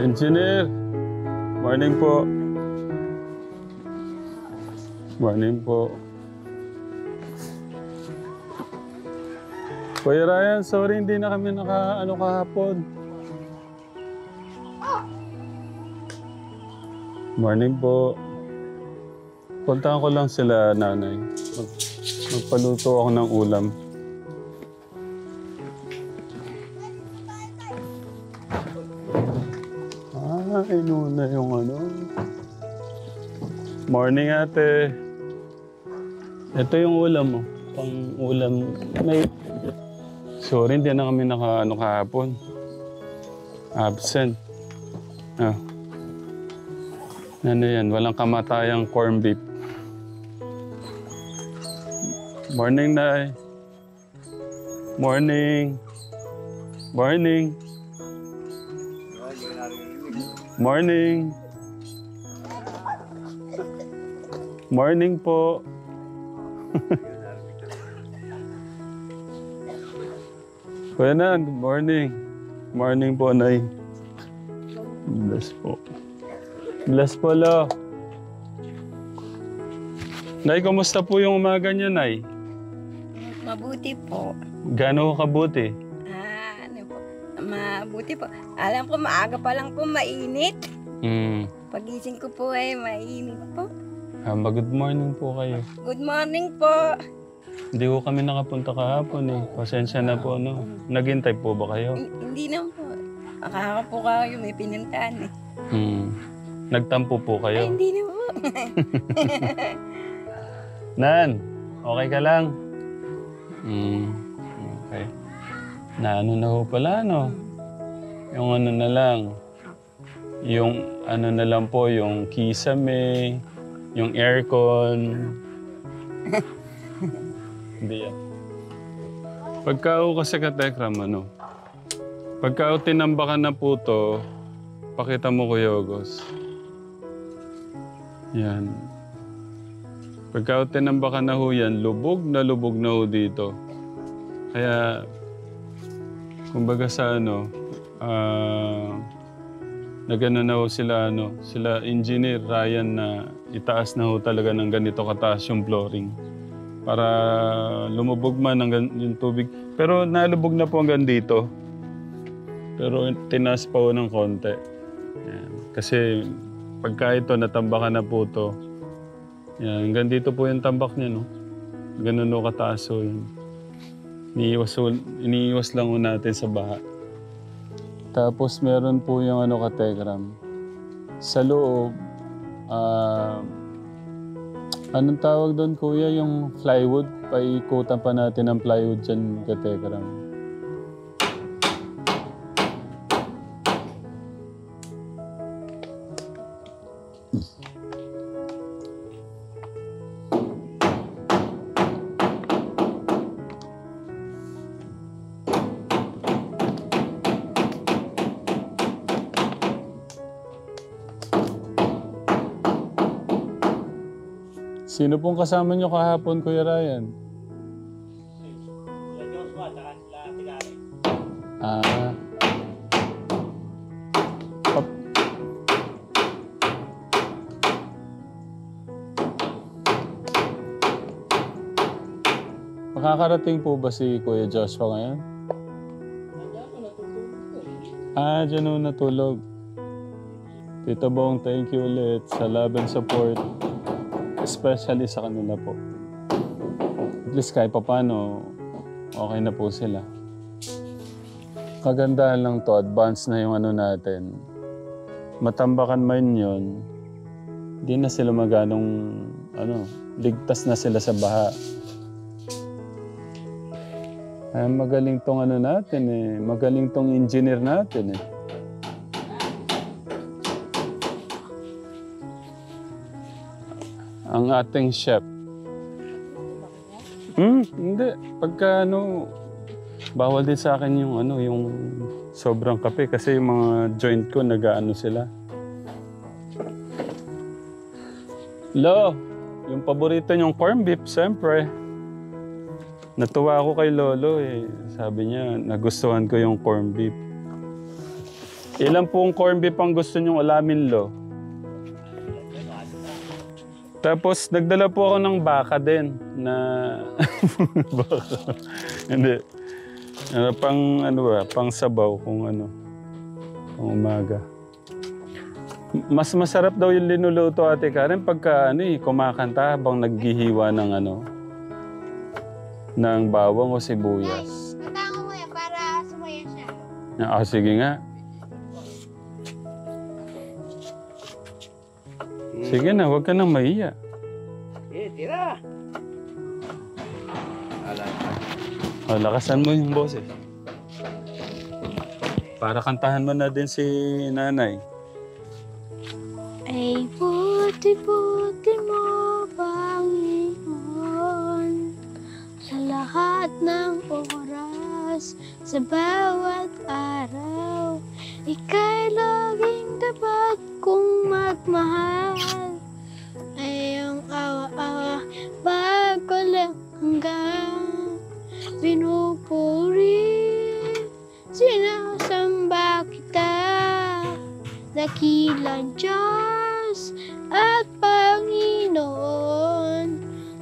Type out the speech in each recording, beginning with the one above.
Engineer, morning po. Morning po. Kuya Ryan, sorry hindi na kami naka-ano kahapon. Morning po. Puntahan ko lang sila, nanay. Magpaluto ako ng ulam. Inuna yung ano. Morning, ate. Ito yung ulam mo. Pang ulam. May... Sorry, hindi na kami naka-ano kahapon. Absent. Ah. Ano yan? Walang kamatayang corn beef. Morning, Nay. Morning. Morning. Morning. Morning po. Kuya Nan, morning. Morning po, Nay. Bless po. Bless po, Lo. Nay, kumusta po yung umaga niya, Nay? Mabuti po. Gaano kabuti? Ano po? Mabuti po. Alam ko maaga pa lang po mainit. Pagising ko po ay mainit po. Good morning po kayo. Good morning po. Hindi ko kami nakapunta kahapon eh. Pasensya na po, no? Naghintay po ba kayo? Hindi na po. Akaka po kayo may pinuntahan eh. Nagtampo po Ay, kayo? hindi na po. Nan, okay ka lang? Okay. Na ano na ho pala, no? Yung ano na lang. Yung ano na lang po, yung kisame, yung aircon. Hindi yan. Pagka ho kasi katekram, ano? Pagka ho tinambakan na po to, pakita mo Kuya August. Yan. Pagka ho tinambakan na ho yan, lubog na ho dito. Kaya, kumbaga sa ano, nagano na ho sila, sila engineer Ryan na itaas na ho talaga ng ganito kataas yung flooring. Para lumubog man yung tubig. Pero nalubog na po hanggang dito. Pero tinaas pa ho ng konti. Yan. Kasi pagka ito natambakan na po to, yan, hanggang dito po yung tambak niya, no? Ganun ho kataas ho yun. Iniiwas lang ho natin sa baha. Tapos meron po yung ano kategram. Sa loob, anong tawag doon kuya? Yung plywood? Paikutan pa natin ang plywood dyan kategram. Sino pong kasama nyo kahapon, Kuya Ryan? Makakarating po ba si Kuya Joshua ngayon? Diyan ho natulog. Tito Bong, thank you ulit sa love and support. Especially sa kanila po. At least kahit paano, okay na po sila. Kagandahan lang to, advance na yung ano natin. Matambakan man yun, di na sila maganong, ligtas na sila sa baha. Ay, magaling tong ano natin eh. Magaling tong engineer natin eh. Ang ating chef. Hindi. Pagka bawal din sa akin yung yung sobrang kape kasi yung mga joint ko nag-aano sila. Lo, yung paborito niyong corn beef, siyempre. Natuwa ako kay Lolo eh. Sabi niya, nagustuhan ko yung corn beef. Ilan pong corn beef ang gusto nyong ulamin, lo? Tapos, nagdala po ako ng baka din na... baka. Hindi. Pang ano ba? Pang sabaw kung ano. Pang umaga. Mas masarap daw yung linuluto, Ate Karen, pagka ano kumakanta habang naghihiwa ng ano, ng bawang o sibuyas. Tatango mo yan para sumaya siya. Sige nga. Sige na, huwag ka nang mahiya. Tira. Lakasan mo yung boses. Para kantahan mo na din si nanay. Ay buti-buti mo, Panginoon, sa lahat ng oras, sa bawat araw, ika'y laging dapat kong magmahal. Ay ang awa-awa, bago lang hanggang pinupuri, sinasamba kita, dakilang Diyos at Panginoon.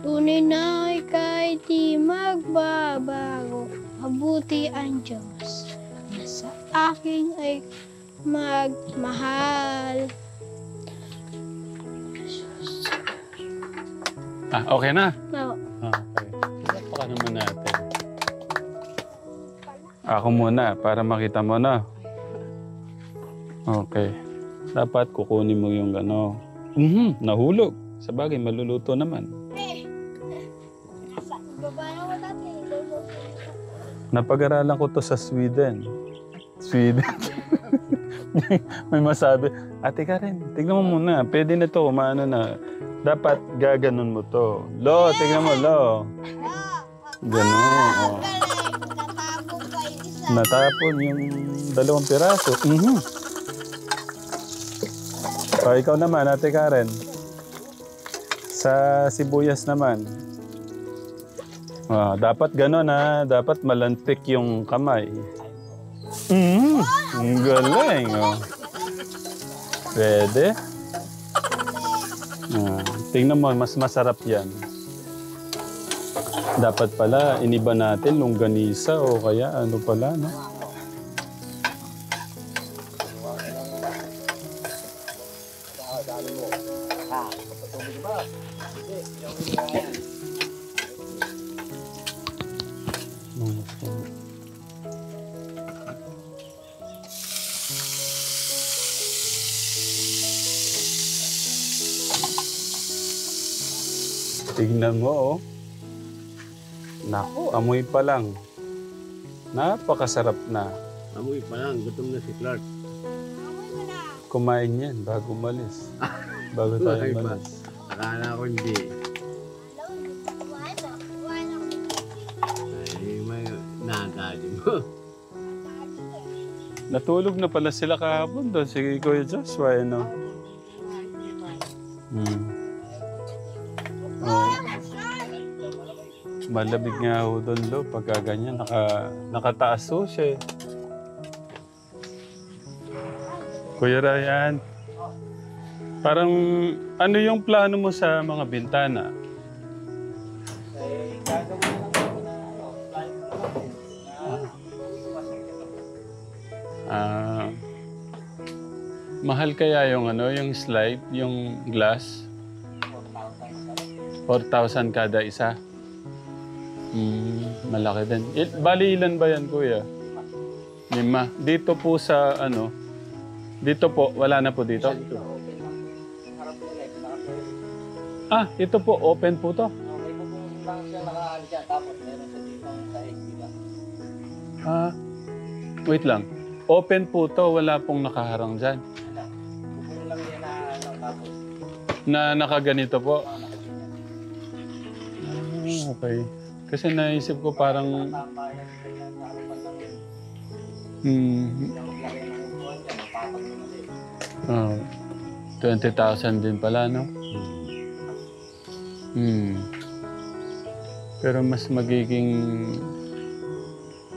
Tunay na ika'y di magbabago, mabuti ang Diyos na sa akin ay magmahal. Okay na? No. Okay. Baka naman natin. Ako muna, para makita mo na. Okay. Dapat kukunin mo yung ano. Nahulog. Sa bagay, maluluto naman. Sa baba na mo dati. Napag-aralan ko to sa Sweden. May masabi, Ate Karen, tignan mo muna. Pwede na to, maano na. Dapat gaganon mo to. Lo, tignan mo, lo. Ganon. Oh. Natapong pa yung isa. Natapon yung 2 piraso. Ikaw naman, Ate Karen. Sa sibuyas naman. Dapat ganon ha. Dapat malantik yung kamay. Ang galing. Oh. Pwede. Tingnan mo, mas masarap yan. Dapat pala, iniba natin longganisa o kaya ano pala, no? Tignan mo, oh. Naku, amoy pa lang. Napakasarap na. Amoy pa lang, gutom na si Clark. Kumain yan bago umalis. Bago tayo Kumain pa. umalis. Akala ko hindi. Ay, may nakakali mo. Natulog na pala sila kahapon doon. Sige, Kuya Joshua, ano? Malamig nga ho doon, lo. Pagka ganyan, nakataas ho siya. Kuya Ryan, parang ano yung plano mo sa mga bintana? Mahal kaya yung ano, yung slide, yung glass? 4,000 kada isa. Malaki din. Bali ilan ba yan, Kuya? 5. Dito po sa ano, dito po, wala na po dito? Ito po, open po to. May bubong lang siya nakaali siya, tapos meron siya dito ang sahig nila. Wait lang. Open po to, wala pong nakaharang dyan. Bubong lang yan tapos. Na nakaganito po. Okay. Kasi naisip ko parang... Tambayan ganyan sa harapan lang yun. Maglagay ng upuan dyan, mapapag mo ulit. 20,000 din pala, no? Pero mas magiging...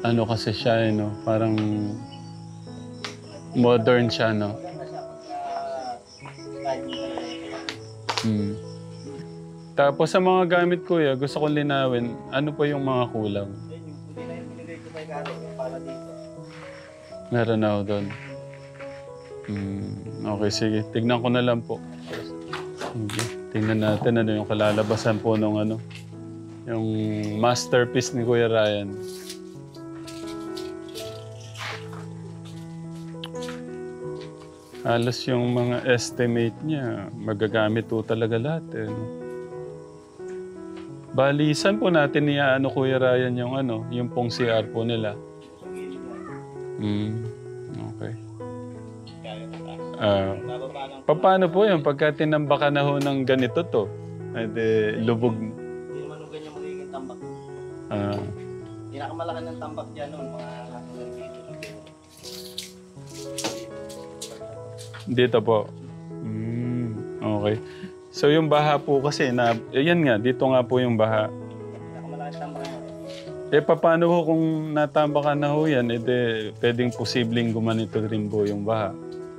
Ano kasi siya, no? Parang... Modern siya, no? Tapos sa mga gamit, kuya, gusto kong linawin, ano pa yung mga kulang? Hindi na yung binigay ko kay Karo, para dito. Meron ako doon. Okay, sige. Tignan ko na lang po. Okay. Tingnan natin ano yung kalalabasan po nung ano. Yung masterpiece ni Kuya Ryan. Halos yung mga estimate niya, magagamit po talaga lahat. Eh. Bali, saan po natin ano Kuya Ryan yung ano, yung pong CR po nila? Okay. Paano po yun? Pagka tinambakan na ho ng ganito to, edi lubog. Hindi naman yung ganyan magiging tambak. Pinakamalaki ng tambak dyan noon, mga dito. Dito po. Okay. So yung baha po kasi, yan nga, dito nga po yung baha. Pinakamalaki tambak yan. Paano ho kung natambakan na ho yan, pwedeng posibleng gumanito rin po yung baha.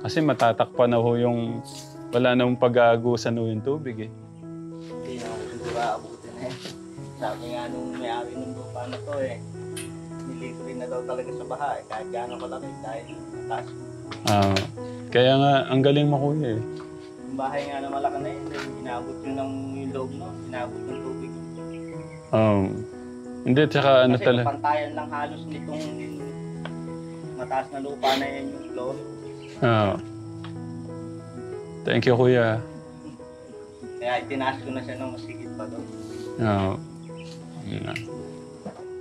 Kasi matatakpan na ho yung, wala namang pag-aagusan ho yung tubig eh. Hindi na ako siguro aabutin eh. Sabi nga nung may-ari ng lupa na to eh, niligo rin na daw talaga sa baha eh, kahit gano'n kalaki dahil mataas. Kaya nga, ang galing mo kuya eh. Yung bahay nga na malaki na yun, inabot yun ng loob no, inabot ng tubig. Hindi, tsaka ano Kasi talaga. pantayan lang halos nitong mataas na lupa na yan yung floor. Thank you kuya. Kaya itinaas ko na siya ng masigit pa doon.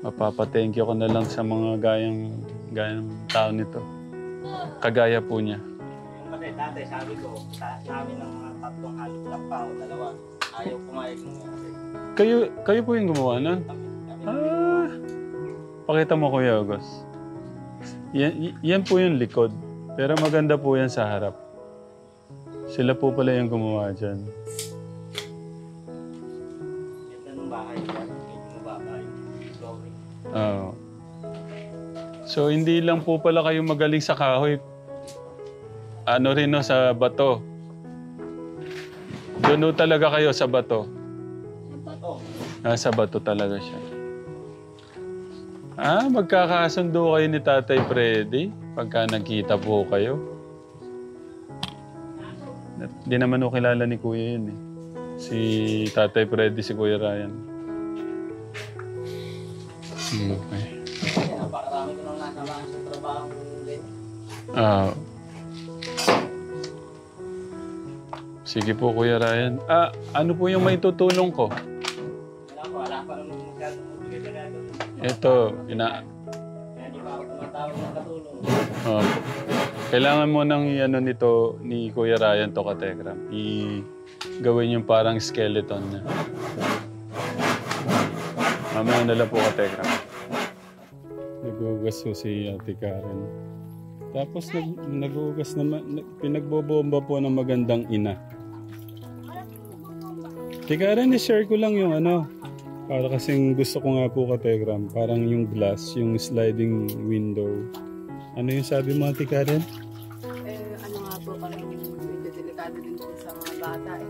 Mapapa-thank you ko na lang sa mga gayang tao nito. Kagaya po niya. Yung kasi dati sabi ko, sa namin ng mga 3 halop lang pa o 2, ayaw pumayag ng Kayo po yung gumawa nun? Pakita mo Kuya August. Yan po yung likod. Pero maganda po yan sa harap. Sila po pala yung gumawa dyan. Ganda ng bahay dyan, medyo mababa yung flooring. So hindi lang po pala kayo magaling sa kahoy. Ano rin no, sa bato. Doon talaga kayo sa bato. Sa bato talaga siya. Magkakasundo kayo ni Tatay Freddy pagka nagkita po kayo. Di naman ko kilala ni Kuya yun eh. Si Tatay Freddy, si Kuya Ryan. Okay. Napakarami ko nang nasamahan sa trabaho din. Sige po Kuya Ryan. Ano po yung may tutulong ko? Wala pa naman masyadong magbigay na doon. Ito, Kaya di pa ako tumatawag ng katulong. kailangan mo nang ano nito ni Kuya Ryan to kategram. Gawin yung parang skeleton niya. Mamaya na lang po kategram. Nagugas po si Ate Karen. Tapos nagugas naman, pinagbobomba po ng magandang ina. Ate Karen, i-share ko lang yung ano. Para kasing gusto ko nga po kategram. Parang yung glass, yung sliding window. Ano yung sabi mo Ate Karen? Ano nga po, parang medyo delikado din po sa mga bata eh.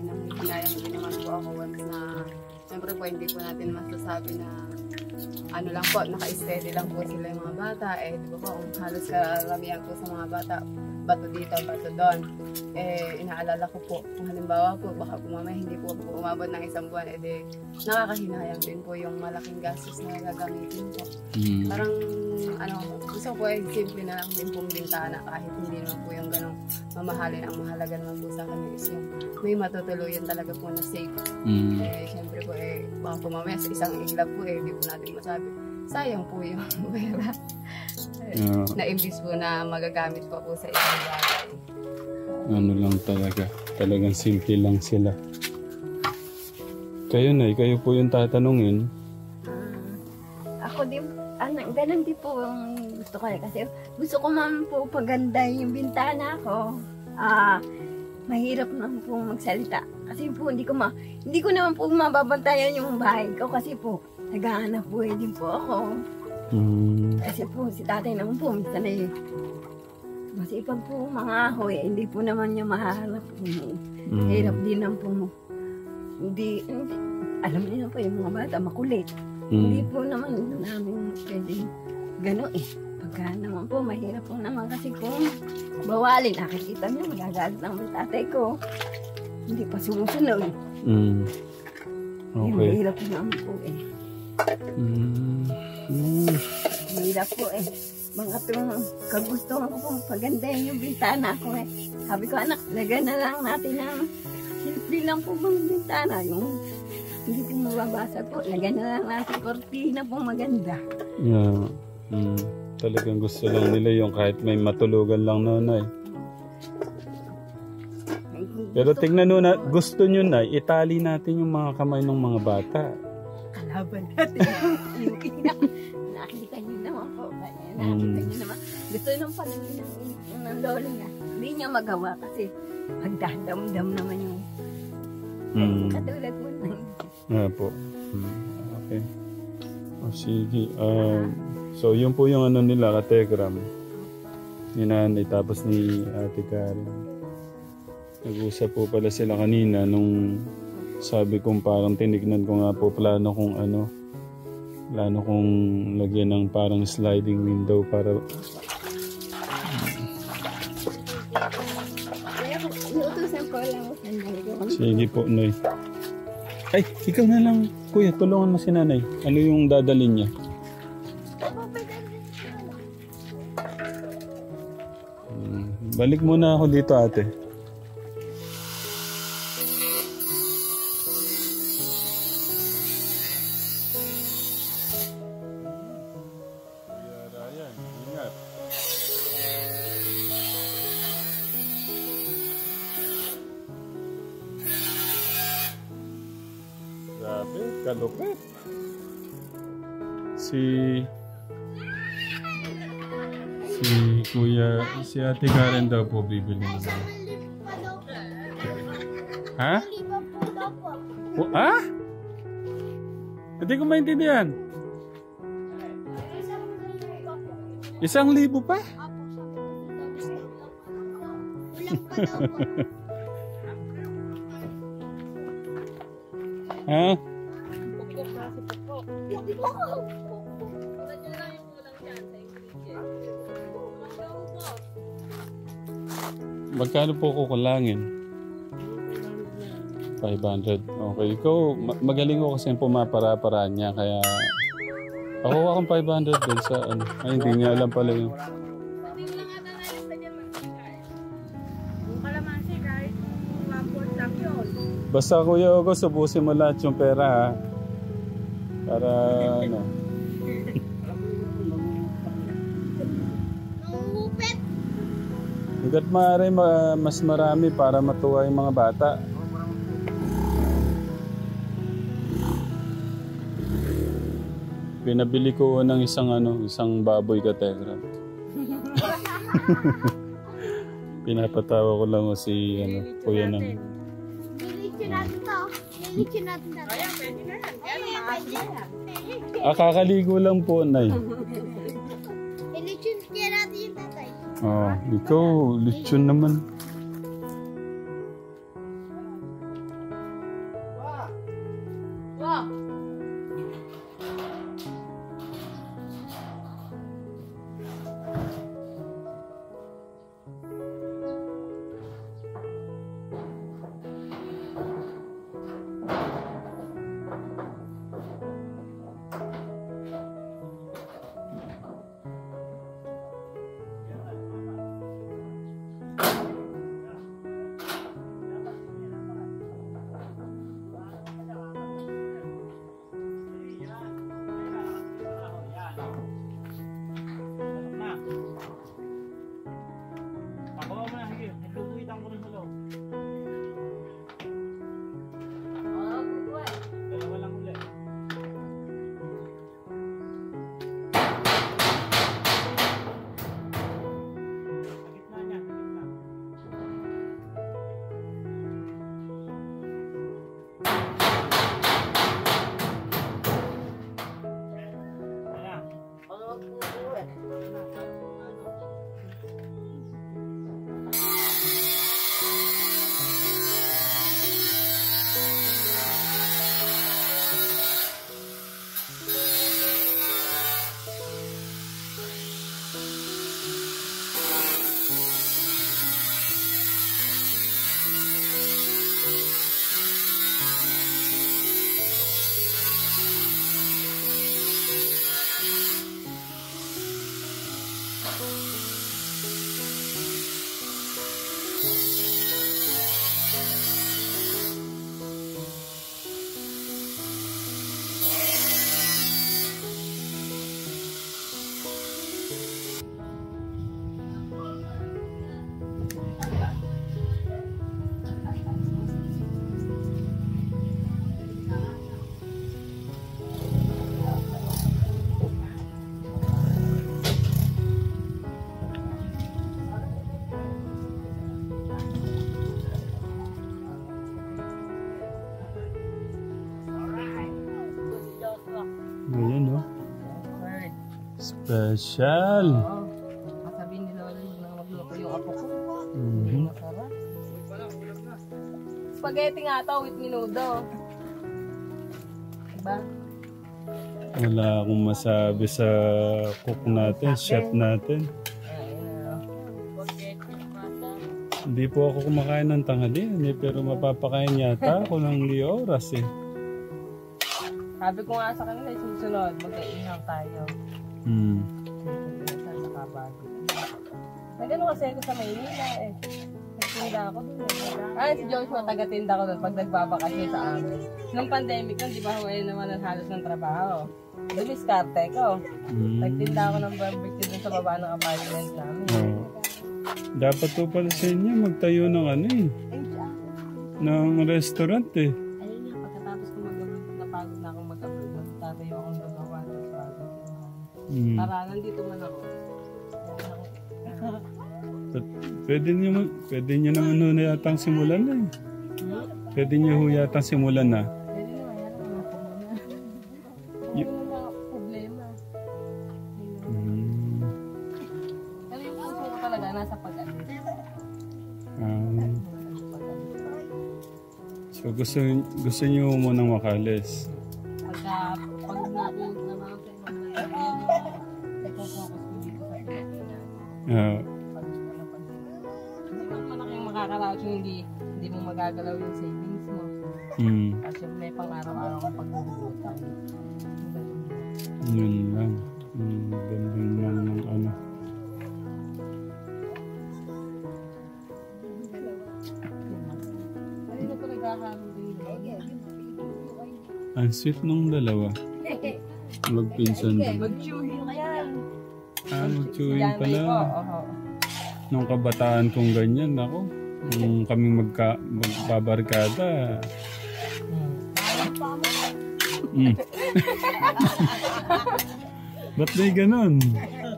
Nanghihinayang din naman po ako once na, siyempre po hindi po natin masasabi na ano lang po, naka-steady lang po sila yung mga bata. Di ba po, halos karamihan po sa mga bata, bato dito, bato doon. Inaalala ko po, kung halimbawa po, baka po mamaya hindi po umabot ng 1 buwan, nakakahinayang din po yung malaking gastos na gagamitin po. Parang, gusto ko simple na lang din pong bintana kahit hindi naman po yung ganong mamahalin. Ang mahalaga naman po sa akin is yung may matutuluyan talaga po na safe. Siyempre po, baka po mamaya sa isang iglap po, hindi po natin masabi. Sayang po yung pera. Na imbis po na magagamit po sa ibang bagay. Ano lang talaga. Talagang simple lang sila. Kayo na, kayo po yung tatanungin. Ako din, ganun din po ang gusto ko kasi gusto ko man po paganda yung bintana ko. Mahirap naman po magsalita. Kasi po hindi ko naman po mababantayan yung bahay ko kasi po naghahanap buhay din po ako. Kasi po si tatay naman po minsan Masipag po mga ahoy, hindi po naman niya maharap po. Hirap din lang po mo. Hindi, alam niyo na po yung mga bata makulit. Hindi po naman namin pwedeng gano'n eh. Pagka naman po, mahirap po naman kasi kung bawalin, nakikita niyo, magagalit lang ang tatay ko. Hindi pa sumusunod. Okay. Mahirap po naman po eh. Mahirap po eh. Mga itong kagustuhan ko po, pagandahin yung bintana ko eh. Sabi ko, anak, lagyan na lang natin ng simple lang po bang bintana. Yung hindi po mababasa po, lagyan na lang natin kortina po maganda. Yeah. Talagang gusto lang nila yung kahit may matulugan lang nanay. Pero tingnan nyo na, gusto nyo na, itali natin yung mga kamay ng mga bata. Kalaban natin yung ina. Nakita nyo naman po. Nakita nyo naman. Gusto nung panangin ng lolo niya. Hindi niya magawa kasi magdadamdam naman yung katulad mo na. Nga po. Okay. O sige. So yun po yung ano nila, kategram. Ni nanay tapos ni Ate Karen. Nag-usap po pala sila kanina nung sabi kong parang tinignan ko nga po plano kong lagyan ng parang sliding window para Iutusan ko lang mo sandali ko. sige po, Noy. Ay, ikaw na lang, kuya, tulungan mo si nanay. Ano yung dadalhin niya? Balik muna ako dito, ate. Grabe, kalupit. Si Kuya, si Ate Karen daw po bibili na. Ha? Ah? Hindi ko maintindihan. 1,000 pa? Ha? Magkano po kukulangin? 500. Okay. Ikaw, magaling ko kasi pumapara-paraan niya. Kaya ako akong 500 din sa ano. Ay, hindi niya alam pala yun. Basta Kuya August, subusin mo lahat yung pera ha. Para ano. Hanggat maaari mas marami para matuwa yung mga bata. Pinabili ko ng isang baboy kategra. Pinapatawa ko lang si kuya namin. Lilitsin natin to. Lilitsin natin to. Ayan, pwede na yan. Kakaligo lang po, Nay. Lilitsin kaya natin yung tatay. Oh, ikaw, lechon naman. Special. Oo. Kasabihin ni Lola na magluto yung apo ko. Masarap. Spaghetti nga to with menudo. Diba? Wala akong masabi sa cook natin, chef natin. Hindi po ako kumakain ng tanghalian pero mapapakain yata ako ng oras eh. Sabi ko nga sa kanila, susunod, mag-iinang tayo. Sa Kabago. Nagano kasi ako sa Maynila eh. Nagtinda ako dun eh. Si Joshua, taga-tinda ko dun pag nagbabakasyon sa amin. Nung pandemic nun, di ba huwag naman ang halos ng trabaho. Dumiskarte ko. Nagtinda ako ng barbecue dun sa baba ng apartment namin. Dapat po pala sa inyo magtayo ng ano eh. Ng restaurant eh. Ayun nga, pagkatapos ko napagod na akong mag-abroad, magtatayo akong gagawa ng bagong. Para nandito man ako. Pwede nyo naman na yatang simulan na eh. Pwede nyo yatang simulan na. Pwede naman, yan ang mga problema. Yung mga problema. Pero yung puso ko talaga nasa pag-alis. So gusto nyo munang makalis. Pag na ako naman sa ibang nagkakaroon, nagpo-focus ko dito sa Pilipinas. Hindi mo malaki yung makakaraos yung hindi mo magagalaw yung savings mo. Kasi may pang-araw-araw kang pagbubutan. Yun lang. Gandang lang ng ano. Ay, na po nagkakaroon din. Ang sweet nung dalawa. Magpinsan din. Mag-chewin yan. Mag-chewin pala. Oo. Nung kabataan kong ganyan, ako. Nung kaming magbabarkada. Ba't may ganun?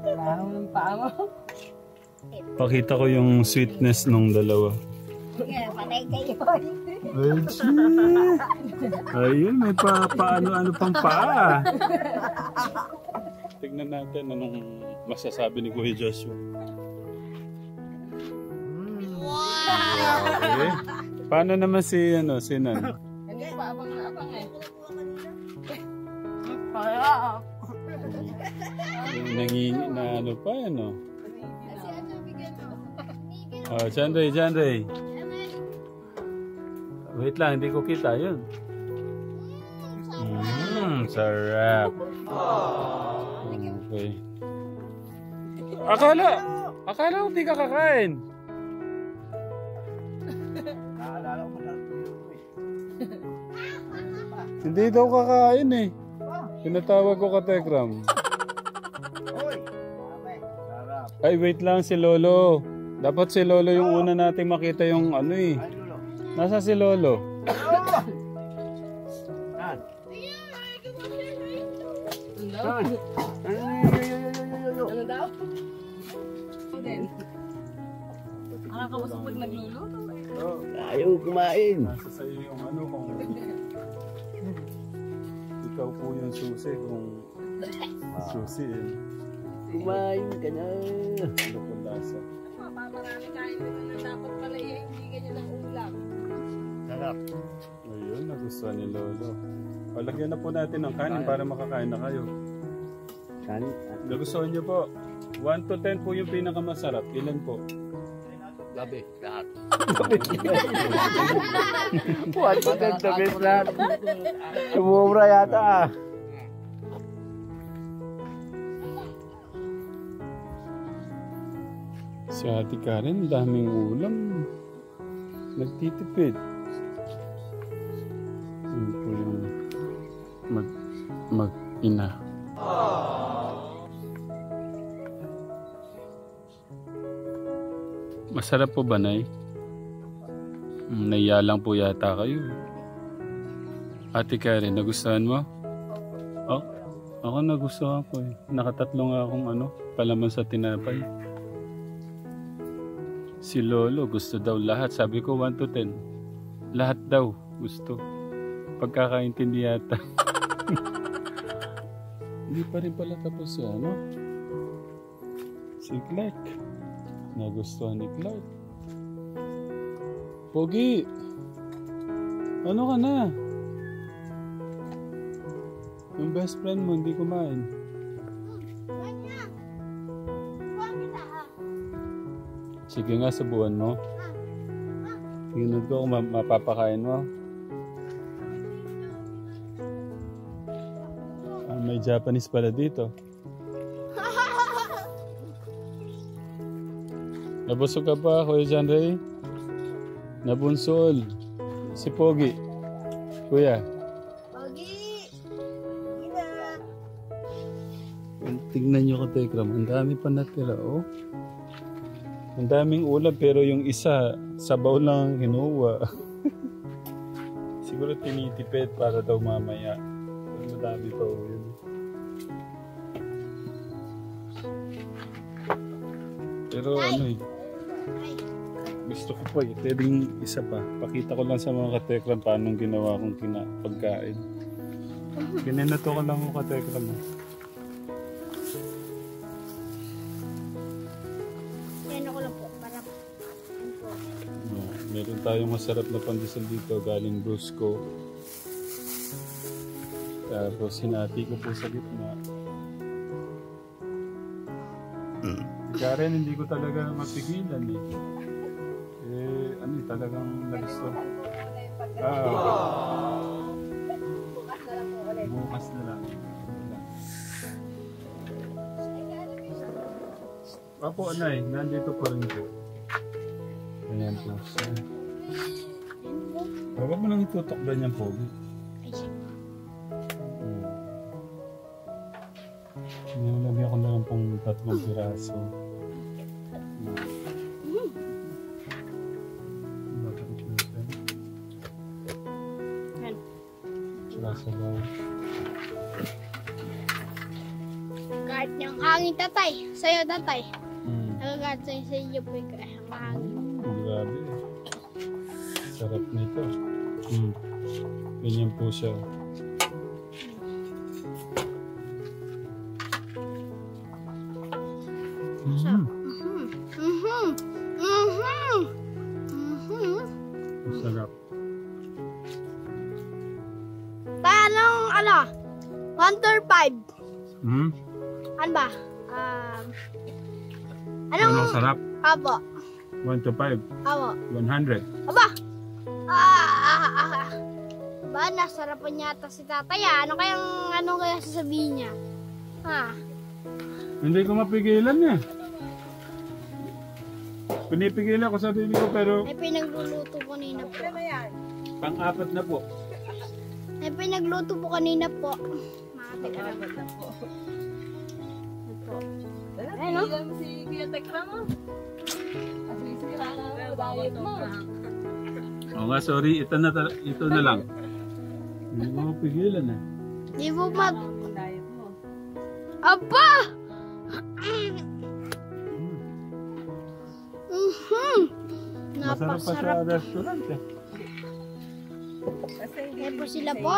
Parang ng paa mo. Pakita ko yung sweetness nung dalawa. Patay kayo. Ay, ayun, may paano-ano pang paa. Tignan natin anong masasabi ni Kuya Joshua. Wow! Okay. Paano naman si Nan? Hindi pa abang na abang eh. Nangingi na ano pa yan, no? Oh, Janray. Wait lang, hindi ko kita yun. Sarap. Okay. Akala ko di ka kakain. Naalala ko masarap yung eh. Hindi daw kakain eh. Tinatawag ko ka Tekram. Hoy! Sarap. Ay, wait lang si Lolo. Dapat si Lolo yung una nating makita yung ano eh. Ay, Lolo. Nasa si Lolo? Saan? Ano daw? Ano daw? Nakakausap pag nagluluto. Ayaw kumain. Nasa sa'yo yung ano kung... Ikaw po yung susi kung... Susi eh. Kumain ka na. Ano po lasa? Mapaparami kain nila na dapat pala hindi ganyan ang ulam. Sarap. Ayun, nagustuhan ni Lolo. O, lagyan na po natin ng kanin para makakain na kayo. Kanin? Nagustuhan niyo po. 1 to 10 po yung pinakamasarap. Ilan po? Gabi. Lahat. What to get the best lahat? Sumubra yata. Si Ate Karen, daming ulam. Nagtitipid. Yun po yung mag-ina. Masarap po ba, Nay? Naiya lang po yata kayo. Ate Karen, nagustuhan mo? Oh, ako nagustuhan ko eh. Nakatatlo nga akong palaman sa tinapay. Si Lolo gusto daw lahat. Sabi ko 1 to 10. Lahat daw gusto. Pagkakaintindi yata. Hindi pa rin pala tapos Si Clark. Nagustuhan ni Clark. Pogi! Ano ka na? Yung best friend mo hindi kumain. Sige nga, subuan mo. Tingnan ko kung mapapakain mo. May Japanese pala dito. Nabusog ka pa, Kuya John Ray? Nabunsol. Si Pogi. Kuya. Pogi! Tingnan nyo ko, Tekram. Ang dami pa natira, oh. Ang daming ulam, pero yung isa, sabaw lang ang kinuha. Siguro tinitipid para daw mamaya. Pero madami pa, oh, yun. Pero ano eh. Gusto ko pa eh. Pwedeng isa pa. Pakita ko lang sa mga katekram paano ginawa kong pagkain. Ginanato ko lang mga katekram. Yan ako lang po. Para Meron tayong masarap na pandesal dito galing Brusco. Tapos sinati ko po sa gitna. Karen, hindi ko talaga mapigilan eh. Ano eh, talagang nagusto. Bukas na lang. Apo, anay, nandito pa rin po. Ayan po siya. Huwag mo lang itutuklan niyang pogi. Nilagyan ko na lang pong 3 piraso. kahit yung hangin tatay. Sa'yo tatay. Nagagat sa'yo sa iyo po yung hangin. Grabe. Sarap nito. Ganyan po siya. Sarap. Tanong ano? 1 to 5. Ano ba? Anong sarap? Abo. 1 to 5. Abo. 100. Aba! Ba, nasarapan yata si tatay ah. Ano kaya sasabihin niya? Ha? Hindi ko mapigilan niya. Pinipigilan ko sa sarili ko pero May pinagluluto po kanina po. pang-apat na po. May pinagluto po kanina po. Matik ka naman na po. Ano? Si Kuya Tekra mo. Kasi sira na ang diet mo. Oo nga, sorry. Ito na lang. Hindi ko mapigilan eh. Di po mag... Ang diet mo. Aba! Masarap pa sa Napasarap. restaurant eh. Kasi hindi May po sila po.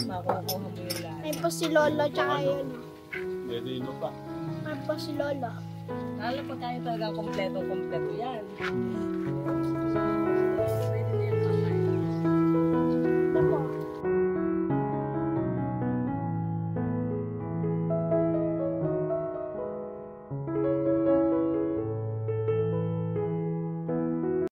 makukuha mo yung lahat. May po si Lolo tsaka yun. Medino pa. May po si Lolo. Lalo po tayo talaga kompleto yan.